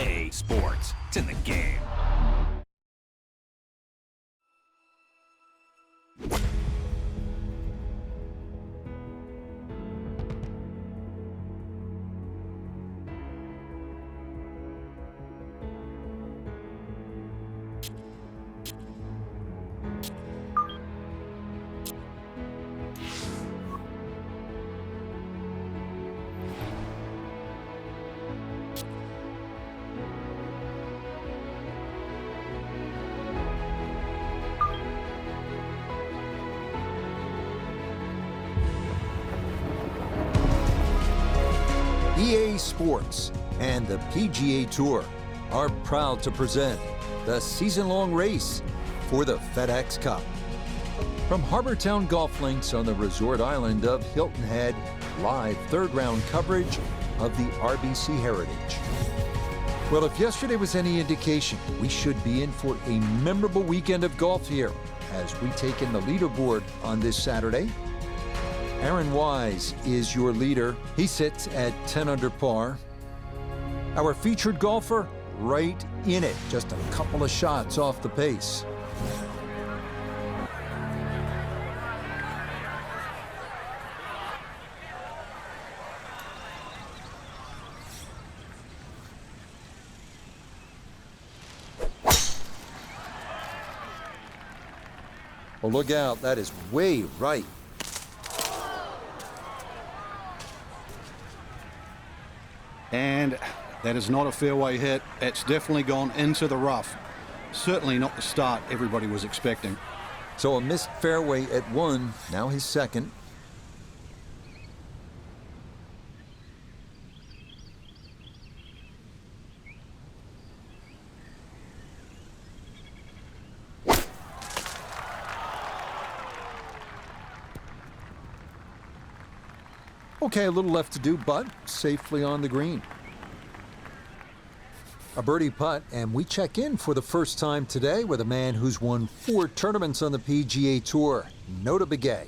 EA Sports. It's in the game. EA Sports and the PGA Tour are proud to present the season-long race for the FedEx Cup. From Harbour Town Golf Links on the resort island of Hilton Head, live third-round coverage of the RBC Heritage. Well, if yesterday was any indication, we should be in for a memorable weekend of golf here as we take in the leaderboard on this Saturday. Aaron Wise is your leader. He sits at 10 under par. Our featured golfer, right in it, just a couple of shots off the pace. Oh, look out, that is way right. And that is not a fairway hit. It's definitely gone into the rough. Certainly not the start everybody was expecting. So a missed fairway at 1, now his second. Okay, a little left to do, but safely on the green. A birdie putt, and we check in for the first time today with a man who's won 4 tournaments on the PGA Tour, Nota Begay.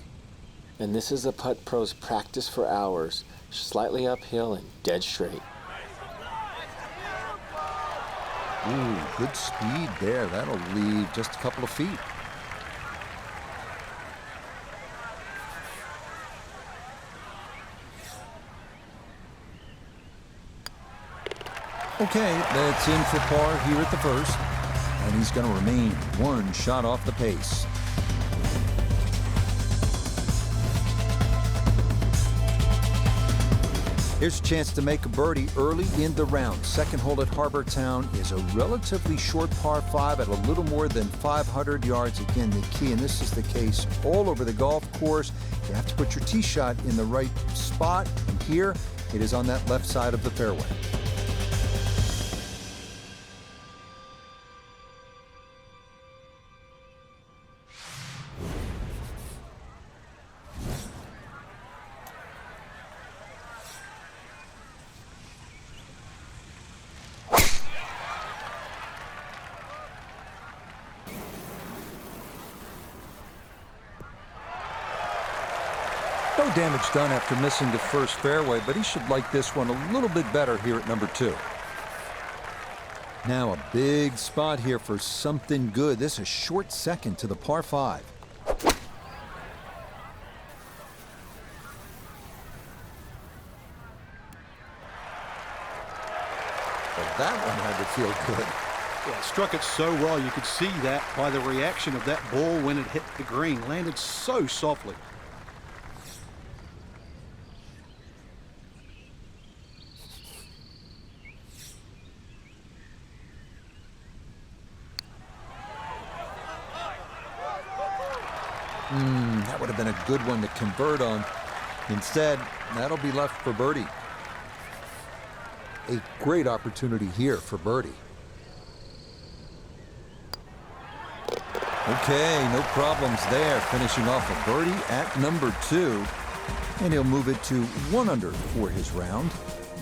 And this is a putt pros practice for hours, slightly uphill and dead straight. Ooh, good speed there. That'll leave just a couple of feet. Okay, that's in for par here at the first, and he's going to remain 1 shot off the pace. Here's a chance to make a birdie early in the round. Second hole at Harbour Town is a relatively short par 5 at a little more than 500 yards. Again, the key, and this is the case all over the golf course, you have to put your tee shot in the right spot, and here it is on that left side of the fairway. No damage done after missing the first fairway, but he should like this one a little bit better here at number 2. Now a big spot here for something good. This is a short second to the par 5. Well, that one had to feel good. Yeah, it struck it so well. You could see that by the reaction of that ball when it hit the green. Landed so softly. That would have been a good one to convert on. Instead, that'll be left for birdie. A great opportunity here for birdie. Okay, no problems there. Finishing off a birdie at number 2. And he'll move it to 1 under for his round.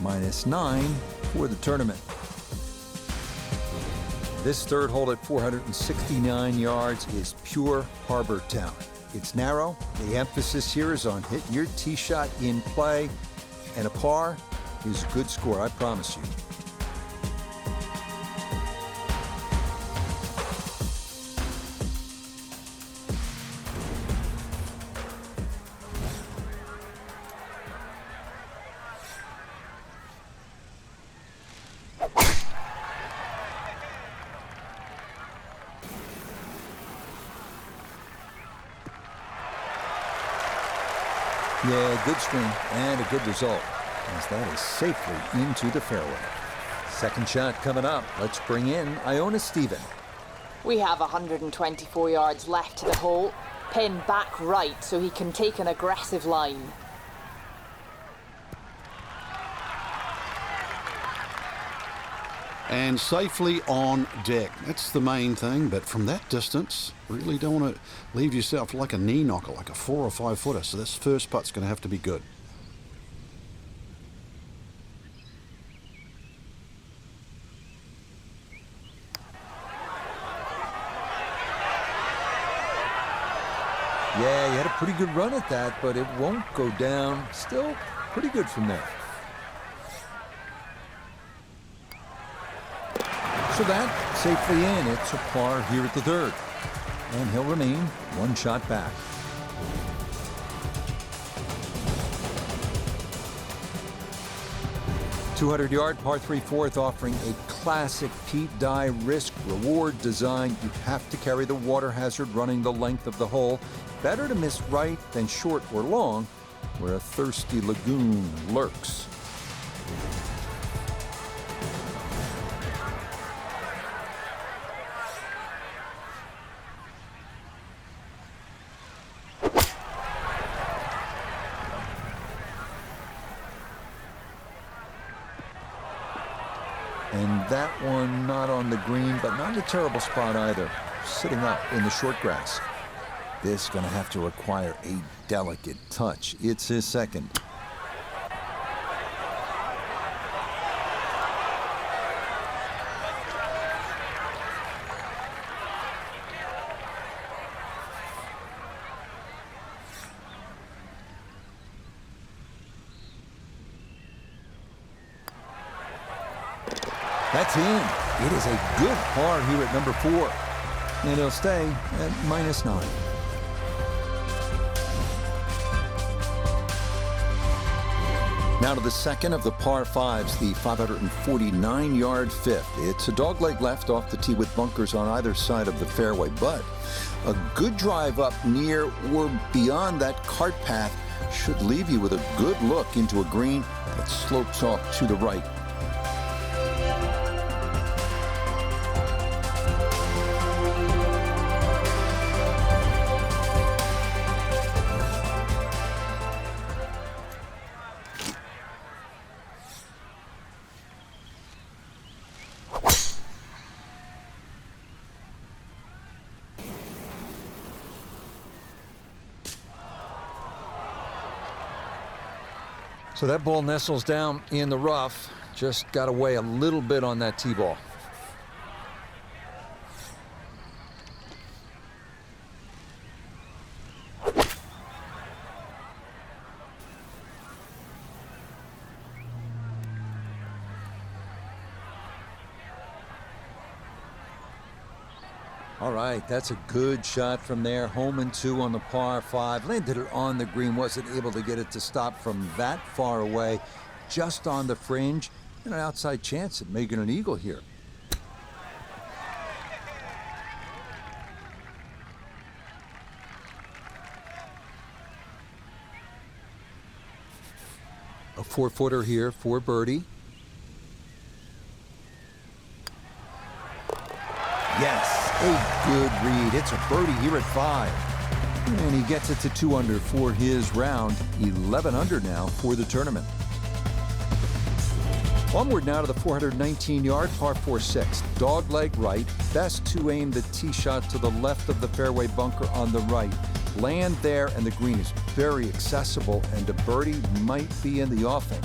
-9 for the tournament. This third hole at 469 yards is pure Harbour Town. It's narrow. The emphasis here is on hitting your tee shot in play. And a par is a good score, I promise you. Yeah, good swing and a good result, as that is safely into the fairway. Second shot coming up. Let's bring in Iona Stephen. We have 124 yards left to the hole. Pin back right so he can take an aggressive line. And safely on deck. That's the main thing, but from that distance, really don't want to leave yourself like a knee knocker, like a 4 or 5 footer. So this first putt's going to have to be good. Yeah, you had a pretty good run at that, but it won't go down. Still pretty good from there. So that safely in. It's a par here at the third. And he'll remain one shot back. .200-yard par 3 fourth, offering a classic Pete Dye risk-reward design. You have to carry the water hazard running the length of the hole. Better to miss right than short or long, where a thirsty lagoon lurks. And that one not on the green, but not a terrible spot either. Sitting up in the short grass. This going to have to require a delicate touch. It's his second. That's in. It is a good par here at number 4. And he'll stay at -9. Now to the second of the par 5s, the 549-yard fifth. It's a dogleg left off the tee with bunkers on either side of the fairway, but a good drive up near or beyond that cart path should leave you with a good look into a green that slopes off to the right. So that ball nestles down in the rough. Just got to weigh a little bit on that tee ball. All right, that's a good shot from there. Home and 2 on the par 5. Landed it on the green. Wasn't able to get it to stop from that far away. Just on the fringe. And an outside chance at making an eagle here. A 4-footer here for birdie. Yes. A good read. It's a birdie here at 5. And he gets it to 2 under for his round. 11 under now for the tournament. Onward now to the 419-yard par 4-6. Dogleg right. Best to aim the tee shot to the left of the fairway bunker on the right. Land there, and the green is very accessible, and a birdie might be in the offing.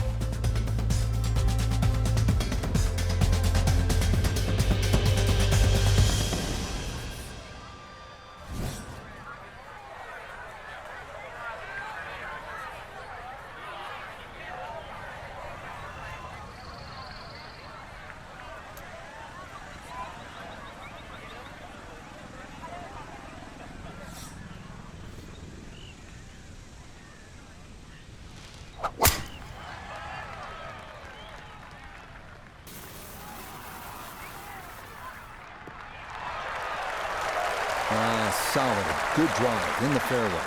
Solid, good drive in the fairway.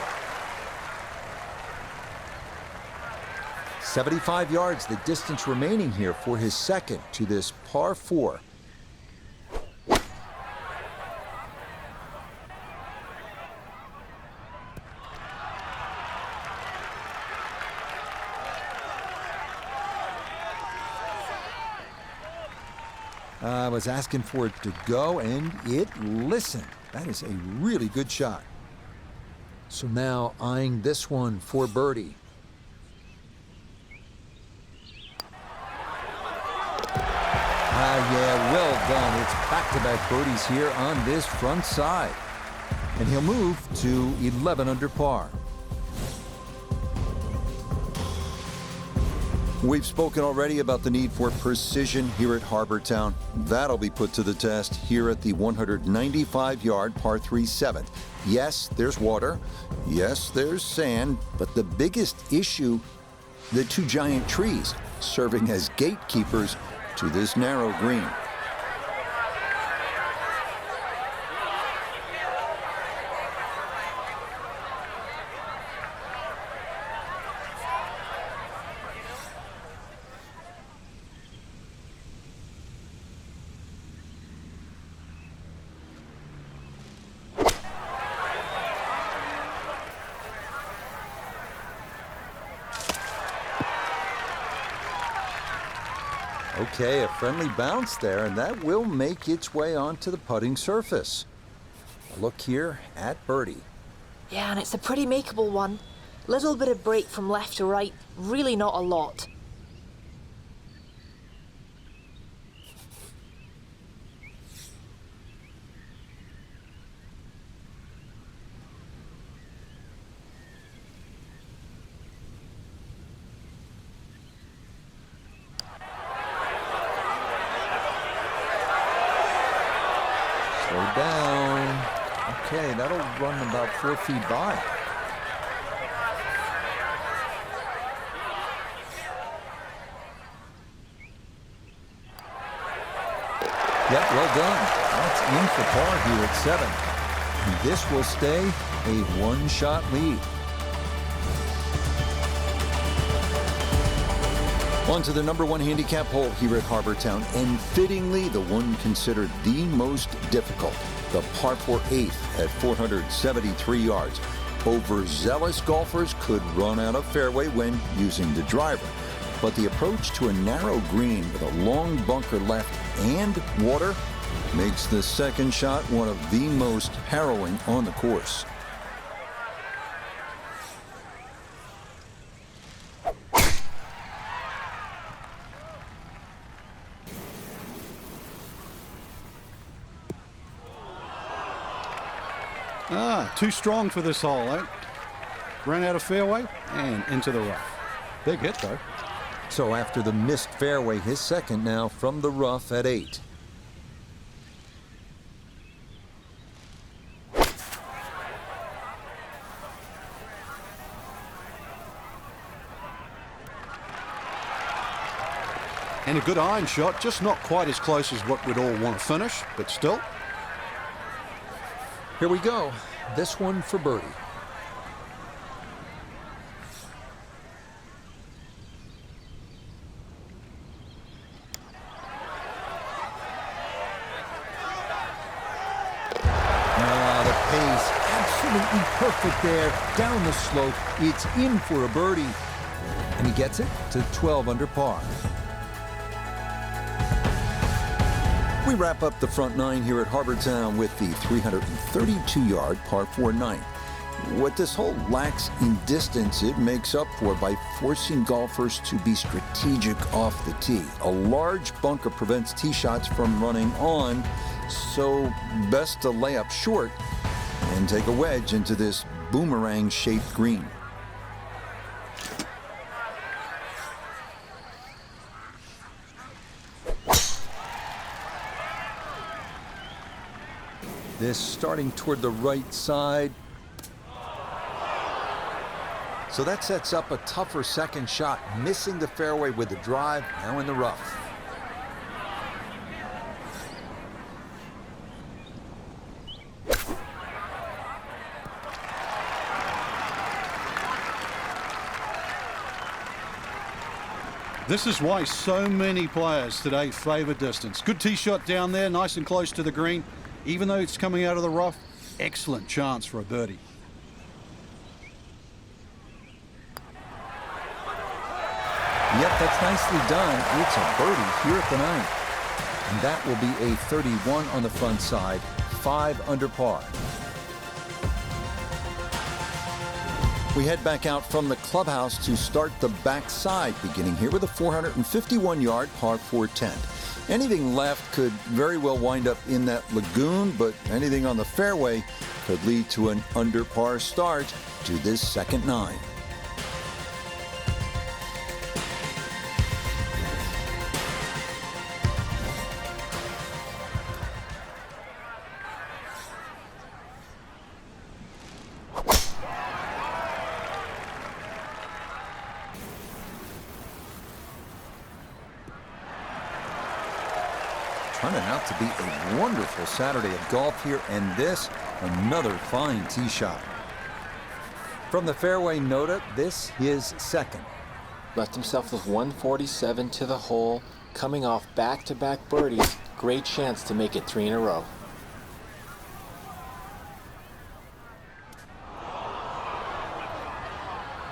75 yards, the distance remaining here for his second to this par 4. I was asking for it to go, and it listened. That is a really good shot. So now eyeing this one for birdie. Yeah, well done. It's back-to-back birdies here on this front side. And he'll move to 11 under par. We've spoken already about the need for precision here at Harbour Town. That'll be put to the test here at the 195-yard par 3 7th. Yes, there's water. Yes, there's sand. But the biggest issue, the 2 giant trees serving as gatekeepers to this narrow green. Okay, a friendly bounce there, and that will make its way onto the putting surface. A look here at birdie. Yeah, and it's a pretty makeable one. Little bit of break from left to right, really not a lot. Slow down. Okay, that'll run about 4 feet by. Yep, well done. That's in for par here at 7. And this will stay a one-shot lead. On to the number 1 handicap hole here at Harbour Town, and fittingly the one considered the most difficult, the par 4 8th at 473 yards. Overzealous golfers could run out of fairway when using the driver, but the approach to a narrow green with a long bunker left and water makes the second shot one of the most harrowing on the course. Too strong for this hole, eh? Ran out of fairway and into the rough. Big hit, though. So after the missed fairway, his second now from the rough at 8. And a good iron shot, just not quite as close as what we'd all want to finish, but still. Here we go. This one for birdie. The pace, absolutely perfect there. Down the slope, it's in for a birdie. And he gets it to 12 under par. We wrap up the front 9 here at Harbour Town with the 332-yard par 4 9. What this hole lacks in distance, it makes up for by forcing golfers to be strategic off the tee. A large bunker prevents tee shots from running on, so best to lay up short and take a wedge into this boomerang-shaped green. This starting toward the right side. So that sets up a tougher second shot, missing the fairway with the drive, now in the rough. This is why so many players today favour distance. Good tee shot down there, nice and close to the green. Even though it's coming out of the rough, excellent chance for a birdie. Yep, that's nicely done. It's a birdie here at the 9th. And that will be a 31 on the front side, 5 under par. We head back out from the clubhouse to start the backside, beginning here with a 451-yard par 4 10. Anything left could very well wind up in that lagoon, but anything on the fairway could lead to an under par start to this second 9. Turning out to be a wonderful Saturday of golf here, and this, another fine tee shot. From the fairway, Noda, this his second. Left himself with 147 to the hole, coming off back-to-back birdies. Great chance to make it 3 in a row.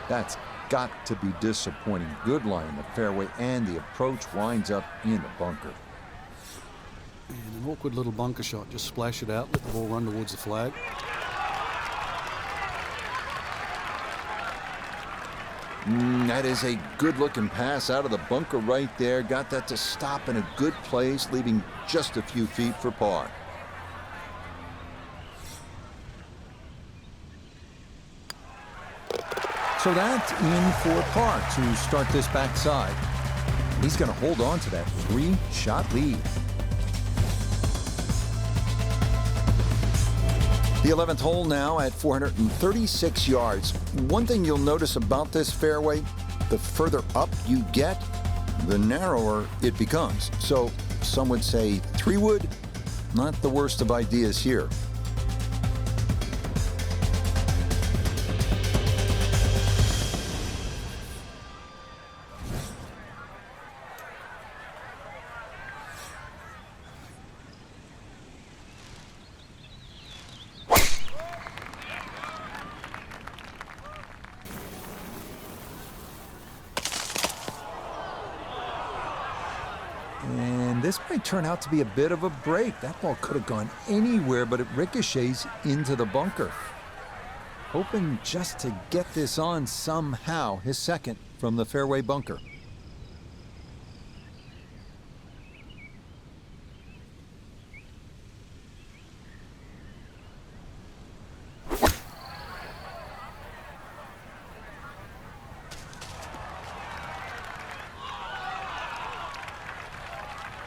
That's got to be disappointing. Good lie in the fairway, and the approach winds up in the bunker. And an awkward little bunker shot. Just splash it out, let the ball run towards the flag. That is a good-looking pass out of the bunker right there. Got that to stop in a good place, leaving just a few feet for par. So that's in for par to start this backside. He's going to hold on to that 3-shot lead. The 11th hole now at 436 yards. One thing you'll notice about this fairway, the further up you get, the narrower it becomes. So some would say 3-wood, not the worst of ideas here. And this might turn out to be a bit of a break. That ball could have gone anywhere, but it ricochets into the bunker. Hoping just to get this on somehow, his second from the fairway bunker.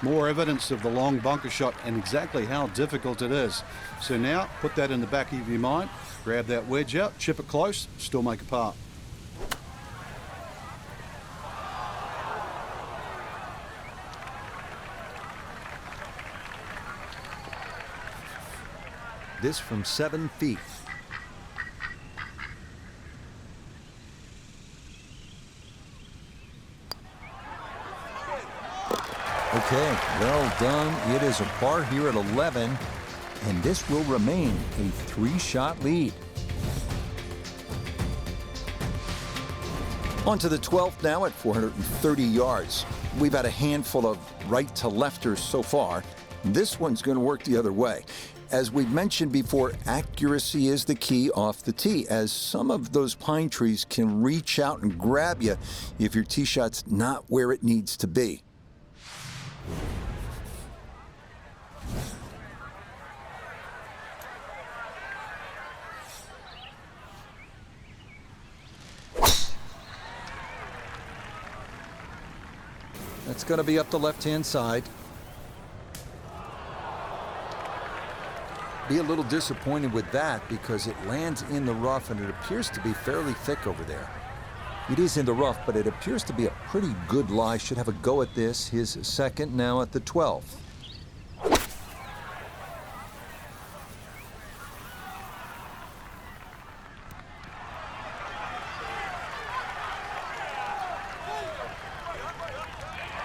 More evidence of the long bunker shot and exactly how difficult it is. So now, put that in the back of your mind. Grab that wedge out, chip it close, still make a par. This from 7 feet. Okay, well done. It is a par here at 11, and this will remain a 3-shot lead. On to the 12th now at 430 yards. We've had a handful of right-to-lefters so far. This one's going to work the other way. As we've mentioned before, accuracy is the key off the tee, as some of those pine trees can reach out and grab you if your tee shot's not where it needs to be. That's going to be up the left-hand side. Be a little disappointed with that because it lands in the rough and it appears to be fairly thick over there. It is in the rough, but it appears to be a pretty good lie. Should have a go at this. His second now at the 12th.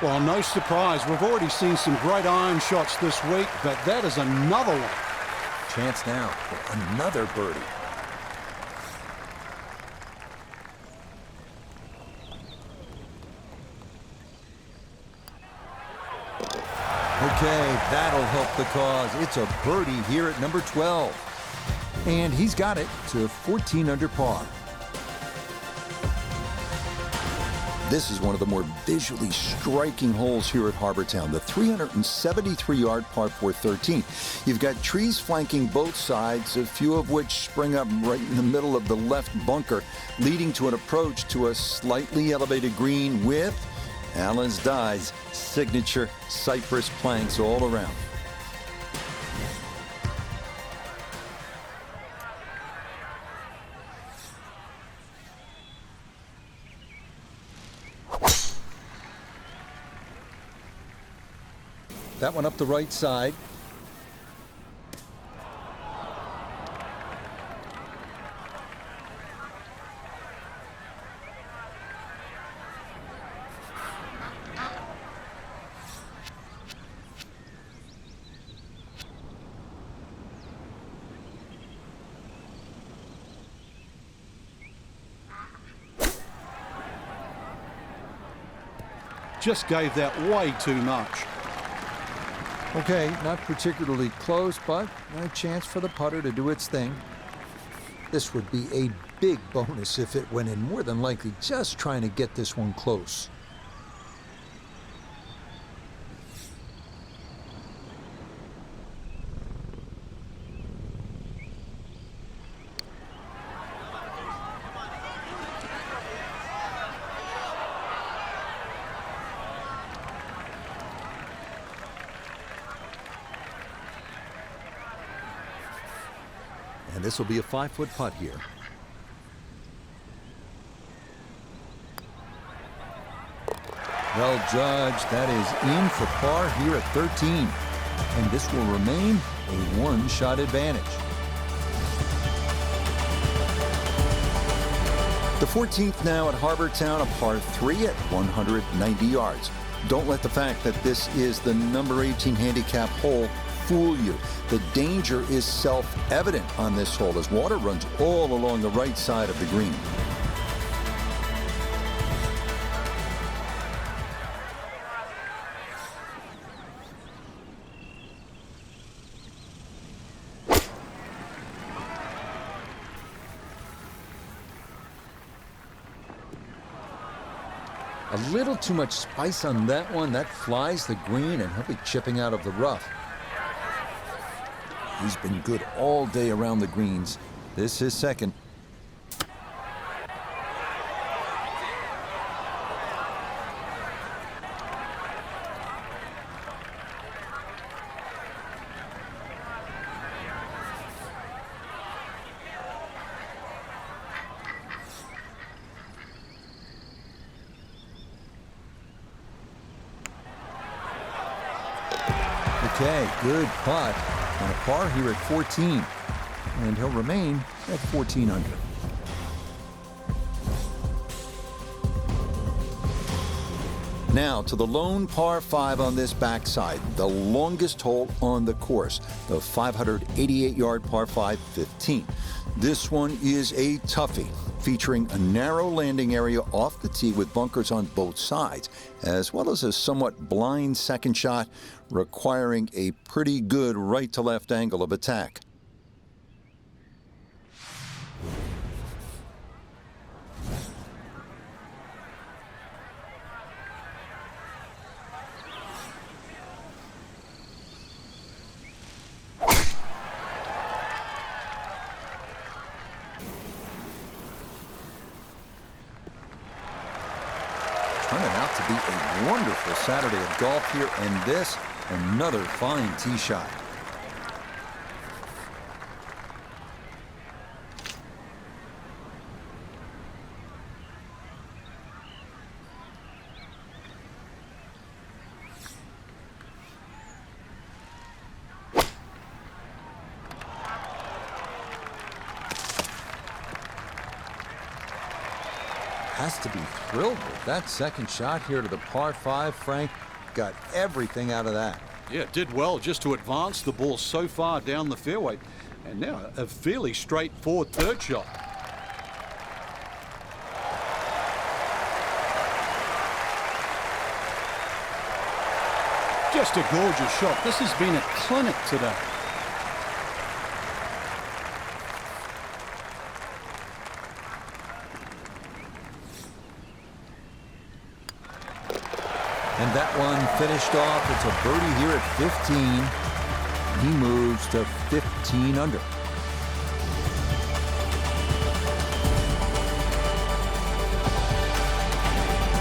Well, no surprise. We've already seen some great iron shots this week, but that is another one. Chance now for another birdie. Okay, that'll help the cause. It's a birdie here at number 12. And he's got it to 14 under par. This is one of the more visually striking holes here at Harbour Town, the 373-yard par 4 13. You've got trees flanking both sides, a few of which spring up right in the middle of the left bunker, leading to an approach to a slightly elevated green with Allen's Dye's signature cypress planks all around. That one up the right side. Just gave that way too much. Okay, not particularly close, but a chance for the putter to do its thing. This would be a big bonus if it went in, more than likely just trying to get this one close. And this will be a 5-foot putt here. Well judged. That is in for par here at 13. And this will remain a one-shot advantage. The 14th now at Harbour Town, a par 3 at 190 yards. Don't let the fact that this is the number 18 handicap hole fool you. The danger is self-evident on this hole as water runs all along the right side of the green. A little too much spice on that one. That flies the green, and he'll be chipping out of the rough. He's been good all day around the greens. This is second. Okay, good putt. On a par here at 14, and he'll remain at 14 under. Now to the lone par 5 on this backside, the longest hole on the course, the 588-yard par 5 15. This one is a toughie, featuring a narrow landing area off the tee with bunkers on both sides, as well as a somewhat blind second shot requiring a pretty good right-to-left angle of attack. Turning out to be a wonderful Saturday of golf here, and this, another fine tee shot. has to be thrilled with that second shot here to the par 5, Frank. Got everything out of that. Yeah, did well just to advance the ball so far down the fairway. And now a fairly straightforward third shot. Just a gorgeous shot. This has been a clinic today. And that one finished off. It's a birdie here at 15. He moves to 15 under.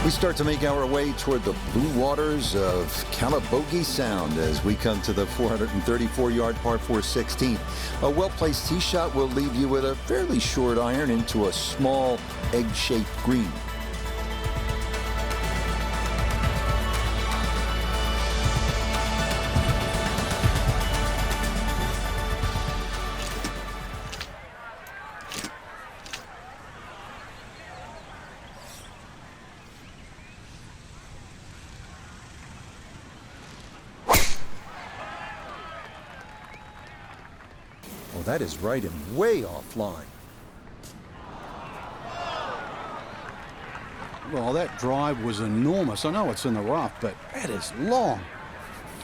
We start to make our way toward the blue waters of Calabogie Sound as we come to the 434-yard par 4 16th. A well-placed tee shot will leave you with a fairly short iron into a small egg-shaped green. Well, that is right and way offline. Well, that drive was enormous. I know it's in the rough, but that is long.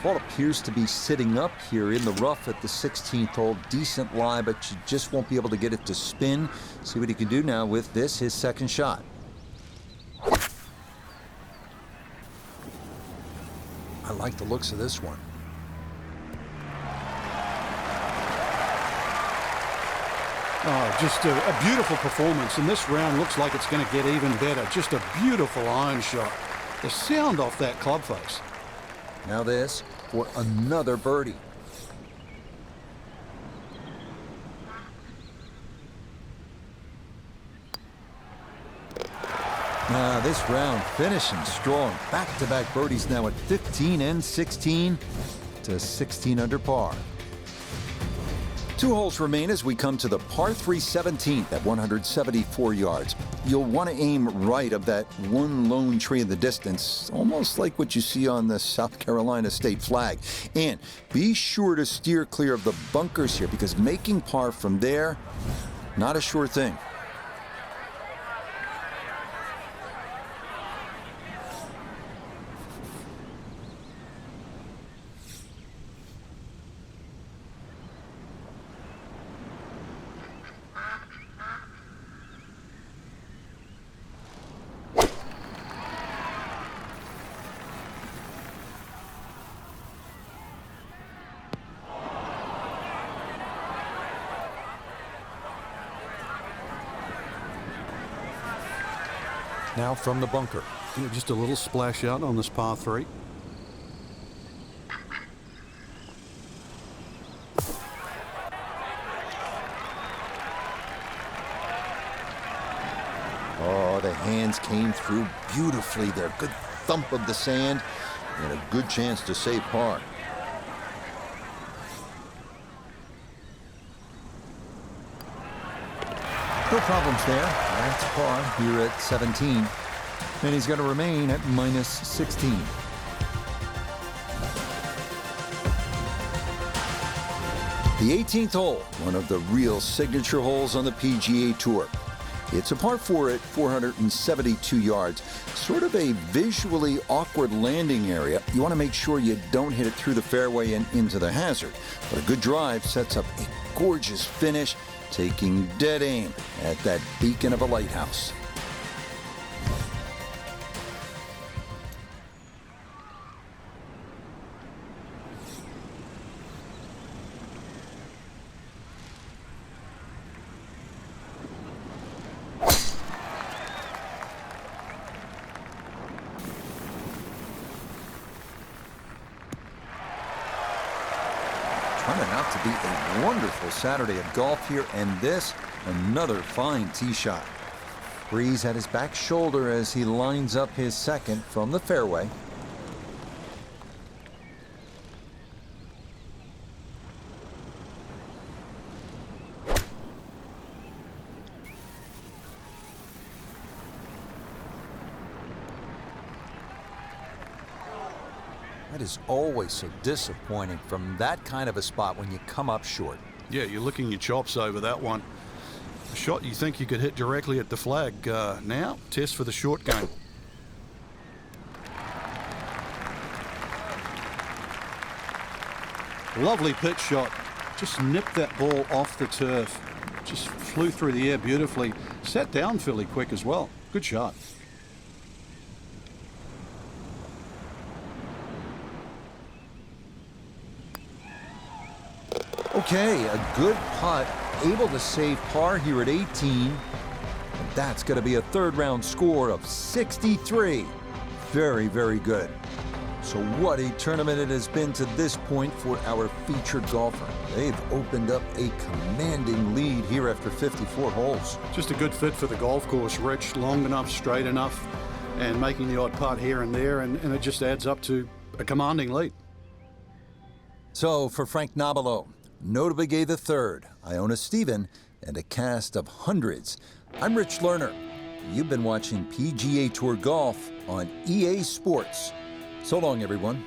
Ball appears to be sitting up here in the rough at the 16th hole. Decent lie, but you just won't be able to get it to spin. See what he can do now with this, his second shot. I like the looks of this one. Oh, just a beautiful performance, and this round looks like it's going to get even better. Just a beautiful iron shot. The sound off that club face. Now this for another birdie. This round finishing strong. Back-to-back birdies now at 15 and 16 to 16 under par. 2 holes remain as we come to the par 3 17th at 174 yards. You'll want to aim right of that one lone tree in the distance, almost like what you see on the South Carolina state flag. And be sure to steer clear of the bunkers here, because making par from there, not a sure thing. Now from the bunker. Just a little splash out on this par 3. Oh, the hands came through beautifully there. Good thump of the sand and a good chance to save par. No problems there. That's par here at 17. And he's going to remain at minus 16. The 18th hole, one of the real signature holes on the PGA Tour. It's a par 4 at 472 yards. Sort of a visually awkward landing area. You want to make sure you don't hit it through the fairway and into the hazard. But a good drive sets up a gorgeous finish, taking dead aim at that beacon of a lighthouse. Turning out to be a wonderful Saturday of golf here, and this, another fine tee shot. Breeze at his back shoulder as he lines up his second from the fairway. That is always so disappointing from that kind of a spot when you come up short. Yeah, you're licking your chops over that one. A shot you think you could hit directly at the flag. Now, test for the short game. Lovely pitch shot. Just nipped that ball off the turf. Just flew through the air beautifully. Sat down fairly quick as well. Good shot. Okay, a good putt, able to save par here at 18. And that's going to be a third round score of 63. Very, very good. So what a tournament it has been to this point for our featured golfer. They've opened up a commanding lead here after 54 holes. Just a good fit for the golf course, Rich. Long enough, straight enough, and making the odd putt here and there, and it just adds up to a commanding lead. So for Frank Nobilo, Notable Gay III, Iona Stephen, and a cast of hundreds, I'm Rich Lerner. You've been watching PGA Tour Golf on EA Sports. So long, everyone.